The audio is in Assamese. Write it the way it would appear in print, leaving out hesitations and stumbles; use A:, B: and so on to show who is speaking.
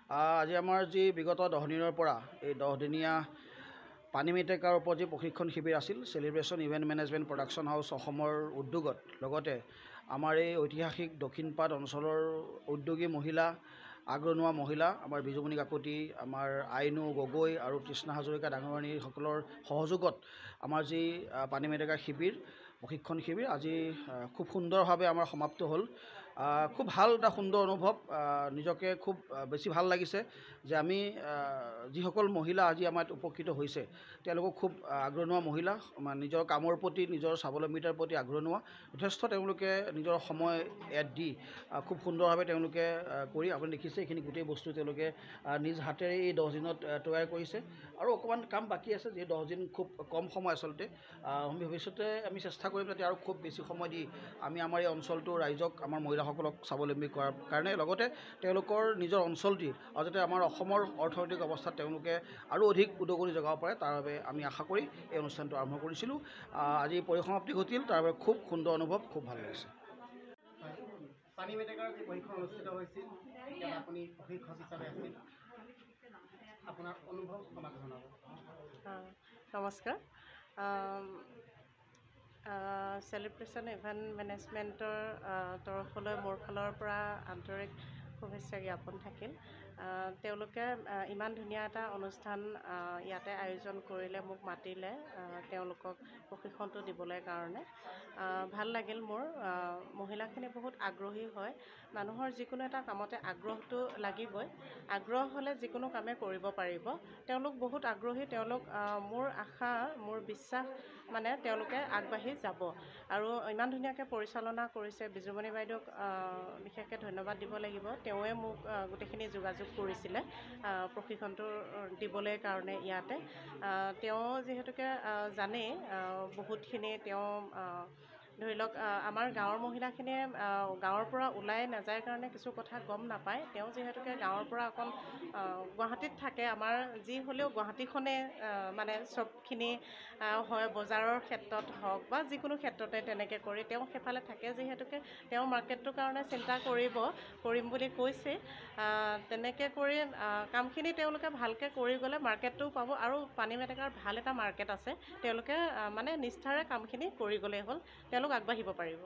A: আজি আমাৰ যি বিগত 10 দিনৰ পৰা এই 10 দিনীয়া পানী মেটেকাৰ ওপৰত যি প্ৰশিক্ষণ শিবিৰ আছিল celebration event management production house অসমৰ উদ্যোগত লগতে আমাৰ এই ঐতিহাসিক দক্ষিণপাট অঞ্চলৰ উদ্যোগী মহিলা আগৰণুৱা মহিলা আমাৰ বিজুমণি কাকতি আমাৰ আইনু গগৈ আৰু তৃষ্ণা হাজৰিকা ডাঙৰণীসকলৰ সহযোগত আমাৰ যি পানী মেটেকাৰ শিবিৰ প্ৰশিক্ষণ শিবিৰ আজি খুব সুন্দৰভাৱে আমাৰ সমাপ্ত হ'ল। খুব ভাল এটা সুন্দৰ অনুভৱ, নিজকে খুব বেছি ভাল লাগিছে যে আমি যিসকল মহিলা আজি আমাৰ উপকৃত হৈছে তেওঁলোকক খুব আগৰণুৱা মহিলা, নিজৰ কামৰ প্ৰতি নিজৰ স্বাৱলম্বিতাৰ প্ৰতি আগৰণুৱা, যথেষ্ট তেওঁলোকে নিজৰ সময় ইয়াত দি খুব সুন্দৰভাৱে তেওঁলোকে কৰি আপুনি দেখিছে এইখিনি গোটেই বস্তু তেওঁলোকে নিজ হাতেৰে এই 10 দিনত তৈয়াৰ কৰিছে আৰু অকণমান কাম বাকী আছে, যি 10 দিন খুব কম সময় আচলতে। ভৱিষ্যতে আমি চেষ্টা কৰিম যাতে আৰু খুব বেছি সময় দি আমি আমাৰ এই অঞ্চলটোৰ ৰাইজক আমাৰ মহিলাসকলক স্বাৱলম্বী কৰাৰ কাৰণে লগতে তেওঁলোকৰ নিজৰ অঞ্চলটি আৰু যাতে আমাৰ অসমৰ অৰ্থনৈতিক অৱস্থাত তেওঁলোকে আৰু অধিক উদগনি যোগাব পাৰে তাৰ বাবে আমি আশা কৰি এই অনুষ্ঠানটো আৰম্ভ কৰিছিলোঁ। আজি পৰিসমাপ্তি ঘটিল, তাৰ বাবে খুব সুন্দৰ অনুভৱ, খুব ভাল লাগিছে।
B: পানী মেটেকাৰ যি প্ৰশিক্ষণ অনুষ্ঠিত হৈছিল আপুনি প্ৰশিক্ষক হিচাপে আছিল, আপোনাৰ অনুভৱ আমাক জনাব।
C: নমস্কাৰ। চেলিব্ৰেশ্যন ইভেণ্ট মেনেজমেণ্টৰ তৰফলৈ মোৰ ফালৰ পৰা আন্তৰিক শুভেচ্ছা জ্ঞাপন থাকিল। তেওঁলোকে ইমান ধুনীয়া এটা অনুষ্ঠান ইয়াতে আয়োজন কৰিলে, মোক মাতিলে তেওঁলোকক প্ৰশিক্ষণটো দিবলৈ কাৰণে। ভাল লাগিল মোৰ। মহিলাখিনি বহুত আগ্ৰহী হয়, মানুহৰ যিকোনো এটা কামতে আগ্ৰহটো লাগিবই, আগ্ৰহ হ'লে যিকোনো কামে কৰিব পাৰিব। তেওঁলোক বহুত আগ্ৰহী, তেওঁলোক মোৰ আশা মোৰ বিশ্বাস মানে তেওঁলোকে আগবাঢ়ি যাব আৰু ইমান ধুনীয়াকৈ পৰিচালনা কৰিছে। বিজুমণি বাইদেউক বিশেষকৈ ধন্যবাদ দিব লাগিব, তেওঁৱে মোক গোটেইখিনি যোগাযোগ কৰিছিলে প্ৰশিক্ষণটো দিবলৈ কাৰণে ইয়াতে। তেওঁ যিহেতুকে জানেই বহুতখিনি, তেওঁ ধৰি লওক আমাৰ গাঁৱৰ মহিলাখিনিয়ে গাঁৱৰ পৰা ওলাই নাযায় কাৰণে কিছু কথা গম নাপায়। তেওঁ যিহেতুকে গাঁৱৰ পৰা অকণ গুৱাহাটীত থাকে, আমাৰ যি হ'লেও গুৱাহাটীখনে মানে চবখিনি হয়, বজাৰৰ ক্ষেত্ৰত হওক বা যিকোনো ক্ষেত্ৰতে তেনেকৈ কৰি তেওঁ সেইফালে থাকে যিহেতুকে তেওঁ মাৰ্কেটটোৰ কাৰণে চিন্তা কৰিম বুলি কৈছে। তেনেকৈ কৰি কামখিনি তেওঁলোকে ভালকৈ কৰি গ'লে মাৰ্কেটটোও পাব আৰু পানী মেটেকাৰ ভাল এটা মাৰ্কেট আছে, তেওঁলোকে মানে নিষ্ঠাৰে কামখিনি কৰি গ'লেই হ'ল, তেওঁলোক আগবাঢ়িব পাৰিব।